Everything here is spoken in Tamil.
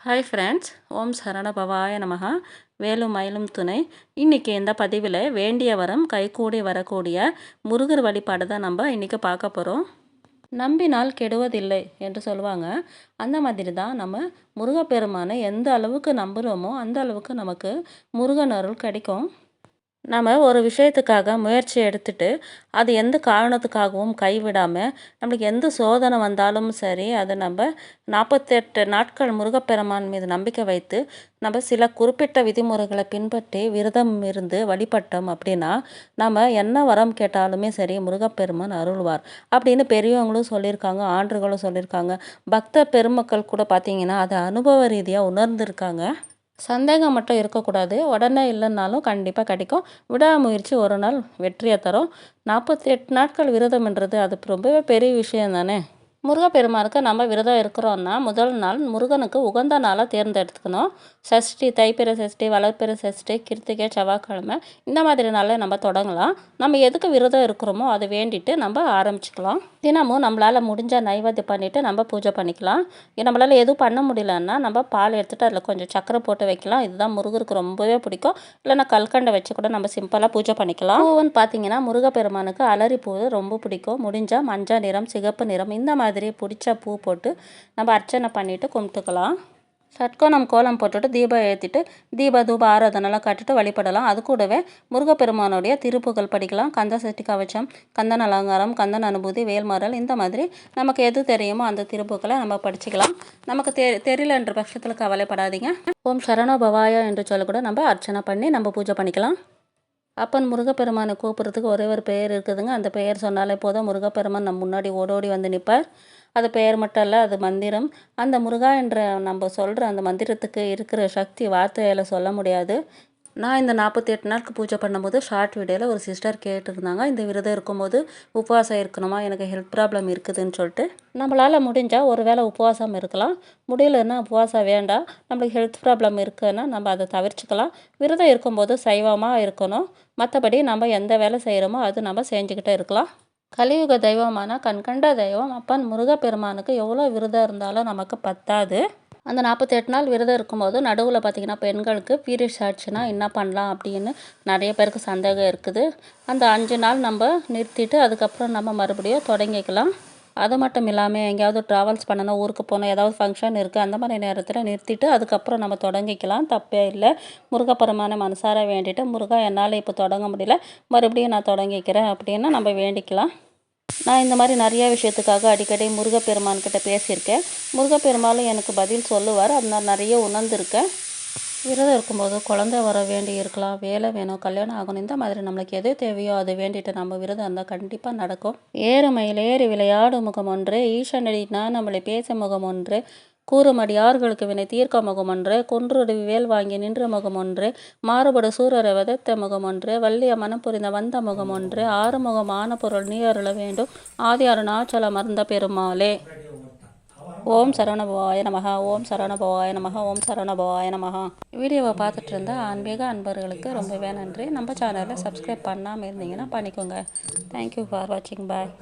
ஹாய் ஃப்ரெண்ட்ஸ், ஓம் சரவணபவாய நமக. வேலும் மயிலும் துணை. இன்றைக்கி இந்த பதிவில் வேண்டிய வரம் கைகூடி வரக்கூடிய முருகர் வழிபாடு தான் நம்ம இன்றைக்கி பார்க்க போகிறோம். நம்பினால் கெடுவதில்லை என்று சொல்லுவாங்க. அந்த மாதிரி தான் நம்ம முருகப்பெருமானை எந்த அளவுக்கு நம்புகிறோமோ அந்த அளவுக்கு நமக்கு முருகன் அருள் கிடைக்கும். நம்ம ஒரு விஷயத்துக்காக முயற்சி எடுத்துட்டு அது எந்த காரணத்துக்காகவும் கைவிடாமல் நம்மளுக்கு எந்த சோதனை வந்தாலும் சரி, அதை நம்ம 48 நாட்கள் முருகப்பெருமான் மீது நம்பிக்கை வைத்து நம்ம சில குறிப்பிட்ட விதிமுறைகளை பின்பற்றி விரதம் இருந்து வழிபட்டோம் அப்படின்னா நம்ம என்ன வரம் கேட்டாலுமே சரி முருகப்பெருமான் அருள்வார் அப்படின்னு பெரியவங்களும் சொல்லியிருக்காங்க, ஆண்டுகளும் சொல்லியிருக்காங்க. பக்த பெருமக்கள் கூட பார்த்திங்கன்னா அதை அனுபவ ரீதியாக உணர்ந்திருக்காங்க. சந்தேகம் மட்டும் இருக்கக்கூடாது. உடனே இல்லைன்னாலும் கண்டிப்பாக கிடைக்கும். விடாமுயற்சி ஒரு நாள் வெற்றியை தரும். 48 நாட்கள் விரதம்ன்றது அது ரொம்பவே பெரிய விஷயம் தானே. முருகப்பெருமானுக்கு நம்ம விரதம் இருக்கிறோன்னா முதல் நாள் முருகனுக்கு உகந்த நாளாக தேர்ந்தெடுத்துக்கணும். சஷ்டி, தைப்பிறை சஷ்டி, வளர்ப்பிறை சஷ்டி, கிருத்திகை, செவ்வாய்க்கிழமை இந்த மாதிரி நாளில் நம்ம தொடங்கலாம். நம்ம எதுக்கு விரதம் இருக்கிறோமோ அதை வேண்டிட்டு நம்ம ஆரம்பிச்சுக்கலாம். தினமும் நம்மளால் முடிஞ்ச நைவேத்தியம் பண்ணிவிட்டு நம்ம பூஜை பண்ணிக்கலாம். நம்மளால் எதுவும் பண்ண முடியலன்னா நம்ம பால் எடுத்துகிட்டு அதில் கொஞ்சம் சக்கரை போட்டு வைக்கலாம். இதுதான் முருகருக்கு ரொம்பவே பிடிக்கும். இல்லைன்னா கல்கண்டை வச்சு கூட நம்ம சிம்பிளாக பூஜை பண்ணிக்கலாம். பூவுன்னு பார்த்தீங்கன்னா முருகப்பெருமானுக்கு அலரி பூ ரொம்ப பிடிக்கும். முடிஞ்சால் மஞ்சள் நிறம், சிகப்பு நிறம் இந்த மாதிரி பிடிச்ச பூ போட்டு நம்ம அர்ச்சனை பண்ணிவிட்டு கும்பிட்டுக்கலாம். சட்கோணம் கோலம் போட்டுட்டு தீபம் ஏற்றிட்டு தீப தூப ஆராதனைலாம் கட்டிட்டு வழிபடலாம். அது கூடவே முருகப்பெருமானுடைய திருப்புகள் படிக்கலாம். கந்த சஷ்டி கவச்சம், கந்தன் அலங்காரம், கந்தன் அனுபூதி, வேல்மாறல் இந்த மாதிரி நமக்கு எது தெரியுமோ அந்த திருப்புக்களை நம்ம படிச்சுக்கலாம். நமக்கு தெரியலன்ற பட்சத்தில் கவலைப்படாதீங்க. ஓம் சரவணபவாய என்று சொல்லக்கூட நம்ம அர்ச்சனை பண்ணி நம்ம பூஜை பண்ணிக்கலாம். அப்பன் முருகப்பெருமானை கூப்பிட்றதுக்கு ஒரே ஒரு பெயர் இருக்குதுங்க. அந்த பெயர் சொன்னாலே போதும், முருகப்பெருமான் நம்ம முன்னாடி ஓடோடி வந்து நிற்பார். அது பெயர் மட்டும் இல்லை, அது மந்திரம். அந்த முருகா என்ற நம்ம சொல்கிற அந்த மந்திரத்துக்கு இருக்கிற சக்தி வார்த்தையில் சொல்ல முடியாது. நான் இந்த 48 நாளுக்கு பூஜை பண்ணும்போது ஷார்ட் வீடியோவில் ஒரு சிஸ்டர் கேட்டிருந்தாங்க, இந்த விரதம் இருக்கும்போது உபவாசம் இருக்கணுமா, எனக்கு ஹெல்த் ப்ராப்ளம் இருக்குதுன்னு சொல்லிட்டு. நம்மளால் முடிஞ்சால் ஒரு வேளை உபவாசம் இருக்கலாம். முடியலன்னா உபவாசம் வேண்டாம். நம்மளுக்கு ஹெல்த் ப்ராப்ளம் இருக்குன்னா நம்ம அதை தவிர்த்துக்கலாம். விரதம் இருக்கும்போது சைவமாக இருக்கணும். மற்றபடி நம்ம எந்த வேலை செய்கிறோமோ அது நம்ம செஞ்சுக்கிட்டே இருக்கலாம். கலியுக தெய்வமான கண்கண்ட தெய்வம் அப்பன் முருகப்பெருமானுக்கு எவ்வளோ விரதம் இருந்தாலும் நமக்கு பத்தாது. அந்த 48 நாள் விரதம் இருக்கும்போது நடுவில் பார்த்திங்கன்னா பெண்களுக்கு பீரியட்ஸ் ஆச்சுன்னா என்ன பண்ணலாம் அப்படின்னு நிறைய பேருக்கு சந்தேகம் இருக்குது. அந்த 5 நாள் நம்ம நிறுத்திட்டு அதுக்கப்புறம் நம்ம மறுபடியும் தொடங்கிக்கலாம். அது மட்டும் இல்லாமல் எங்கேயாவது ட்ராவல்ஸ் பண்ணணும், ஊருக்கு போகணும், ஏதாவது ஃபங்க்ஷன் இருக்குது, அந்த மாதிரி நேரத்தில் நிறுத்திட்டு அதுக்கப்புறம் நம்ம தொடங்கிக்கலாம். தப்பே இல்லை. முருகப்பெருமானை மனசார வேண்டிட்டு முருகா என்னால் இப்போ தொடங்க முடியல, மறுபடியும் நான் தொடங்கிக்கிறேன் அப்படின்னு நம்ம வேண்டிக்கலாம். நான் இந்த மாதிரி நிறையா விஷயத்துக்காக அடிக்கடி முருகப்பெருமான்கிட்ட பேசியிருக்கேன். முருகப்பெருமானும் எனக்கு பதில் சொல்லுவார். அது நான் நிறைய உணர்ந்திருக்கேன். விரதம் இருக்கும்போது குழந்தை வர வேண்டி இருக்கலாம், வேலை வேணும், கல்யாணம் ஆகணும், இந்த மாதிரி நம்மளுக்கு எது தேவையோ அதை வேண்டிட்டு நம்ம விரதம் இருந்தால் கண்டிப்பாக நடக்கும். ஏறுமையில் ஏறி விளையாடும் முகம் ஒன்று, ஈசனடினா நம்மளை பேச முகம் ஒன்று, கூறுமடியார்களுக்கு வினை தீர்க்க முகம் ஒன்று, குன்றுடு வேல் வாங்கி நின்ற முகம் ஒன்று, மாறுபடு சூரரை வதத்த முகம் ஒன்று, வள்ளிய மனம் புரிந்த வந்த முகம் ஒன்று, ஆறுமுகம் ஆன பொருள் நீ அருள வேண்டும், ஆதி அருணாச்சல மர்ந்த பெருமாளே. ஓம் சரவணபவாய நமக. ஓம் சரவணபவாய நமக. ஓம் சரவணபவாய நமக. வீடியோவை பார்த்துட்டு இருந்தால் ஆன்மீக அன்பர்களுக்கு ரொம்பவே நன்றி. நம்ம சேனலில் சப்ஸ்கிரைப் பண்ணாமல் இருந்தீங்கன்னா பண்ணிக்கோங்க. தேங்க்யூ ஃபார் வாட்சிங். பாய்.